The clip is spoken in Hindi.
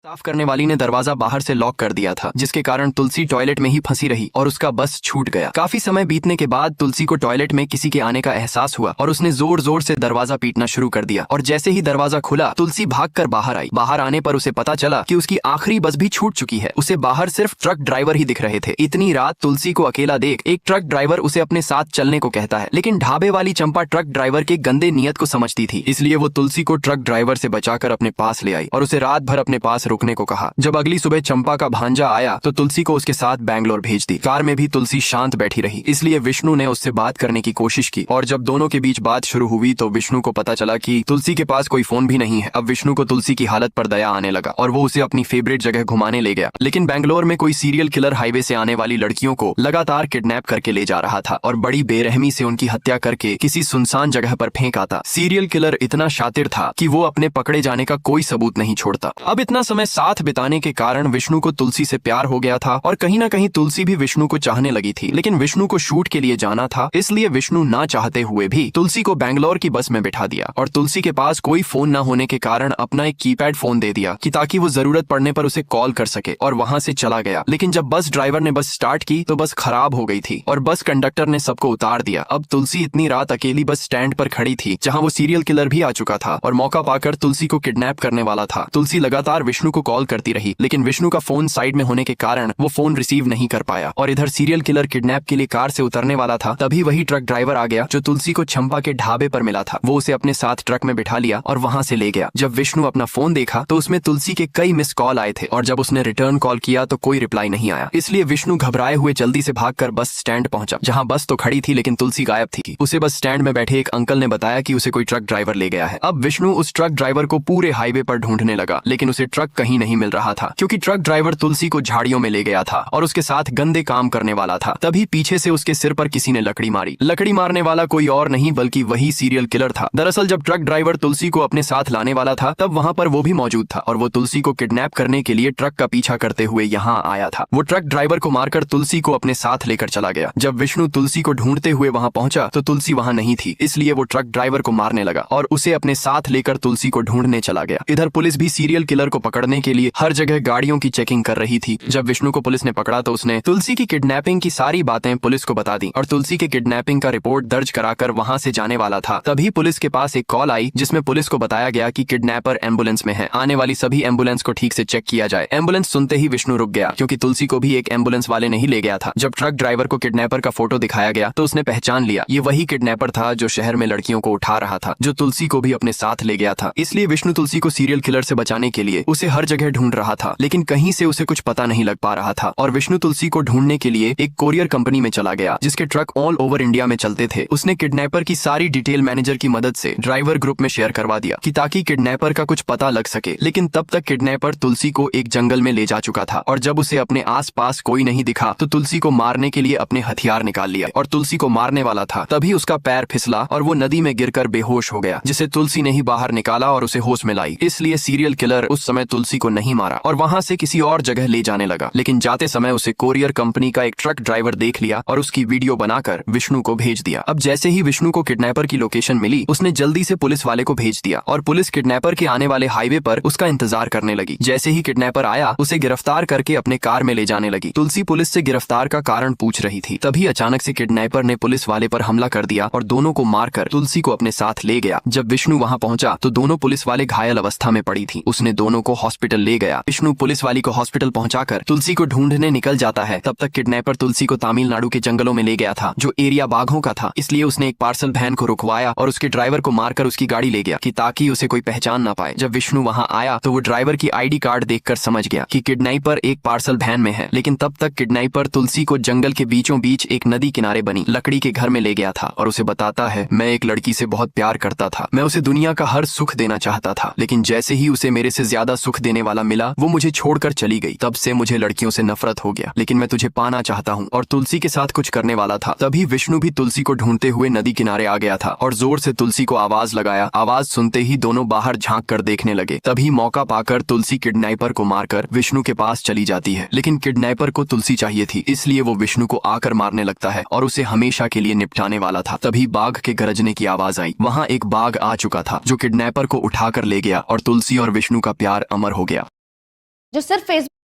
साफ करने वाली ने दरवाजा बाहर से लॉक कर दिया था, जिसके कारण तुलसी टॉयलेट में ही फंसी रही और उसका बस छूट गया। काफी समय बीतने के बाद तुलसी को टॉयलेट में किसी के आने का एहसास हुआ और उसने जोर जोर से दरवाजा पीटना शुरू कर दिया। और जैसे ही दरवाजा खुला, तुलसी भागकर बाहर आई। बाहर आने पर उसे पता चला कि उसकी आखिरी बस भी छूट चुकी है। उसे बाहर सिर्फ ट्रक ड्राइवर ही दिख रहे थे। इतनी रात तुलसी को अकेला देख एक ट्रक ड्राइवर उसे अपने साथ चलने को कहता है, लेकिन ढाबे वाली चंपा ट्रक ड्राइवर के गंदे नियत को समझती थी, इसलिए वो तुलसी को ट्रक ड्राइवर से बचाकर अपने पास ले आई और उसे रात भर अपने पास रुकने को कहा। जब अगली सुबह चंपा का भांजा आया तो तुलसी को उसके साथ बैंगलोर भेज दी। कार में भी तुलसी शांत बैठी रही, इसलिए विष्णु ने उससे बात करने की कोशिश की। और जब दोनों के बीच बात शुरू हुई तो विष्णु को पता चला कि तुलसी के पास कोई फोन भी नहीं है। अब विष्णु को तुलसी की हालत पर दया आने लगा और वो उसे अपनी फेवरेट जगह घुमाने ले गया। लेकिन बैंगलोर में कोई सीरियल किलर हाईवे से आने वाली लड़कियों को लगातार किडनैप करके ले जा रहा था और बड़ी बेरहमी से उनकी हत्या करके किसी सुनसान जगह पर फेंक आता। सीरियल किलर इतना शातिर था कि वो अपने पकड़े जाने का कोई सबूत नहीं छोड़ता। अब इतना समय साथ बिताने के कारण विष्णु को तुलसी से प्यार हो गया था और कहीं ना कहीं तुलसी भी विष्णु को चाहने लगी थी। लेकिन विष्णु को शूट के लिए जाना था, इसलिए विष्णु ना चाहते हुए भी तुलसी को बैंगलोर की बस में बिठा दिया और तुलसी के पास कोई फोन न होने के कारण अपना एक कीपैड फोन दे दिया कि ताकि वो जरूरत पड़ने पर उसे कॉल कर सके, और वहां से चला गया। लेकिन जब बस ड्राइवर ने बस स्टार्ट की तो बस खराब हो गई थी और बस कंडक्टर ने सबको उतार दिया। अब तुलसी इतनी रात अकेली बस स्टैंड पर खड़ी थी जहाँ वो सीरियल किलर भी आ चुका था और मौका पाकर तुलसी को किडनैप करने वाला था। तुलसी लगातार विष्णु को कॉल करती रही, लेकिन विष्णु का फोन साइड में होने के कारण वो फोन रिसीव नहीं कर पाया। और इधर सीरियल किलर किडनैप के लिए कार से उतरने वाला था, तभी वही ट्रक ड्राइवर आ गया जो तुलसी को चंपा के ढाबे पर मिला था। वो उसे अपने साथ ट्रक में बिठा लिया और वहां से ले गया। जब विष्णु अपना फोन देखा तो उसमें तुलसी के कई मिस कॉल आए थे और जब उसने रिटर्न कॉल किया तो कोई रिप्लाई नहीं आया। इसलिए विष्णु घबराए हुए जल्दी से भागकर बस स्टैंड पहुंचा, जहां बस तो खड़ी थी लेकिन तुलसी गायब थी। उसे बस स्टैंड में बैठे एक अंकल ने बताया कि उसे कोई ट्रक ड्राइवर ले गया है। अब विष्णु उस ट्रक ड्राइवर को पूरे हाईवे पर ढूंढने लगा, लेकिन उसे ट्रक कहीं नहीं मिल रहा था क्योंकि ट्रक ड्राइवर तुलसी को झाड़ियों में ले गया था और उसके साथ गंदे काम करने वाला था। तभी पीछे से उसके सिर पर किसी ने लकड़ी मारी। लकड़ी मारने वाला कोई और नहीं बल्कि वही सीरियल किलर था। दरअसल जब ट्रक ड्राइवर तुलसी को अपने साथ लाने वाला था तब वहां पर वो भी मौजूद था और वो तुलसी को किडनैप करने के लिए ट्रक का पीछा करते हुए यहाँ आया था। वो ट्रक ड्राइवर को मारकर तुलसी को अपने साथ लेकर चला गया। जब विष्णु तुलसी को ढूंढते हुए वहां पहुंचा तो तुलसी वहां नहीं थी, इसलिए वो ट्रक ड्राइवर को मारने लगा और उसे अपने साथ लेकर तुलसी को ढूंढने चला गया। इधर पुलिस भी सीरियल किलर को पकड़ने के लिए हर जगह गाड़ियों की चेकिंग कर रही थी। जब विष्णु को पुलिस ने पकड़ा तो उसने तुलसी की किडनैपिंग की सारी बातें पुलिस को बता दी और तुलसी के किडनैपिंग का रिपोर्ट दर्ज कराकर वहां से जाने वाला था। तभी पुलिस के पास एक कॉल आई जिसमें पुलिस को बताया गया कि किडनैपर एम्बुलेंस में है, आने वाली सभी एम्बुलेंस को ठीक से चेक किया जाए। एम्बुलेंस सुनते ही विष्णु रुक गया क्योंकि तुलसी को भी एक एम्बुलेंस वाले नहीं ले गया था। जब ट्रक ड्राइवर को किडनैपर का फोटो दिखाया गया तो उसने पहचान लिया, ये वही किडनैपर था जो शहर में लड़कियों को उठा रहा था, जो तुलसी को भी अपने साथ ले गया था। इसलिए विष्णु तुलसी को सीरियल किलर से बचाने के लिए उसे हर जगह ढूंढ रहा था, लेकिन कहीं से उसे कुछ पता नहीं लग पा रहा था। और विष्णु तुलसी को ढूंढने के लिए एक कोरियर कंपनी में चला गया जिसके ट्रक ऑल ओवर इंडिया में चलते थे। उसने किडनैपर की सारी डिटेल मैनेजर की मदद से ड्राइवर ग्रुप में शेयर करवा दिया कि ताकि किडनैपर का कुछ पता लग सके। लेकिन तब तक किडनैपर तुलसी को एक जंगल में ले जा चुका था और जब उसे अपने आसपास कोई नहीं दिखा तो तुलसी को मारने के लिए अपने हथियार निकाल लिया और तुलसी को मारने वाला था। तभी उसका पैर फिसला और वो नदी में गिरकर बेहोश हो गया, जिसे तुलसी ने ही बाहर निकाला और उसे होश में लाई। इसलिए सीरियल किलर उस समय तुलसी को नहीं मारा और वहां से किसी और जगह ले जाने लगा। लेकिन जाते समय उसे कोरियर कंपनी का एक ट्रक ड्राइवर देख लिया और उसकी वीडियो बनाकर विष्णु को भेज दिया। अब जैसे ही विष्णु को किडनैपर की लोकेशन मिली, उसने जल्दी से पुलिस वाले को भेज दिया और पुलिस किडनैपर के आने वाले हाईवे पर उसका इंतजार करने लगी। जैसे ही किडनैपर आया, उसे गिरफ्तार करके अपने कार में ले जाने लगी। तुलसी पुलिस से गिरफ्तार का कारण पूछ रही थी। तभी अचानक से किडनैपर ने पुलिस वाले पर हमला कर दिया और दोनों को मारकर तुलसी को अपने साथ ले गया। जब विष्णु वहां पहुंचा तो दोनों पुलिस वाले घायल अवस्था में पड़ी थी। उसने दोनों को हॉस्पिटल ले गया। विष्णु पुलिस वाली को हॉस्पिटल पहुंचाकर तुलसी को ढूंढने निकल जाता है। तब तक किडनैपर तुलसी को तमिलनाडु के जंगलों में ले गया था जो एरिया बाघों का था, इसलिए उसने एक पार्सल वैन को रुकवाया और उसके ड्राइवर को मारकर उसकी गाड़ी ले गया कि ताकि उसे कोई पहचान ना पाए। जब विष्णु वहां आया तो वो ड्राइवर की आईडी कार्ड देखकर समझ गया कि किडनैपर एक पार्सल वैन में है। लेकिन तब तक किडनैपर तुलसी को जंगल के बीचों बीच एक नदी किनारे बनी लकड़ी के घर में ले गया था और उसे बताता है, मैं एक लड़की से बहुत प्यार करता था, मैं उसे दुनिया का हर सुख देना चाहता था, लेकिन जैसे ही उसे मेरे से ज्यादा सुख देने वाला मिला वो मुझे छोड़कर चली गई। तब से मुझे लड़कियों से नफरत हो गया, लेकिन मैं तुझे पाना चाहता हूँ और तुलसी के साथ कुछ करने वाला था। तभी विष्णु भी तुलसी को ढूंढते हुए नदी किनारे आ गया था और जोर से तुलसी को आवाज लगाया। आवाज सुनते ही दोनों बाहर झांक कर देखने लगे। तभी मौका पाकर तुलसी किडनैपर को मारकर विष्णु के पास चली जाती है। लेकिन किडनैपर को तुलसी चाहिए थी, इसलिए वो विष्णु को आकर मारने लगता है और उसे हमेशा के लिए निपटाने वाला था। तभी बाघ के गरजने की आवाज आई। वहाँ एक बाघ आ चुका था जो किडनैपर को उठाकर ले गया और तुलसी और विष्णु का प्यार अमर हो गया। जो सिर्फ फेसबुक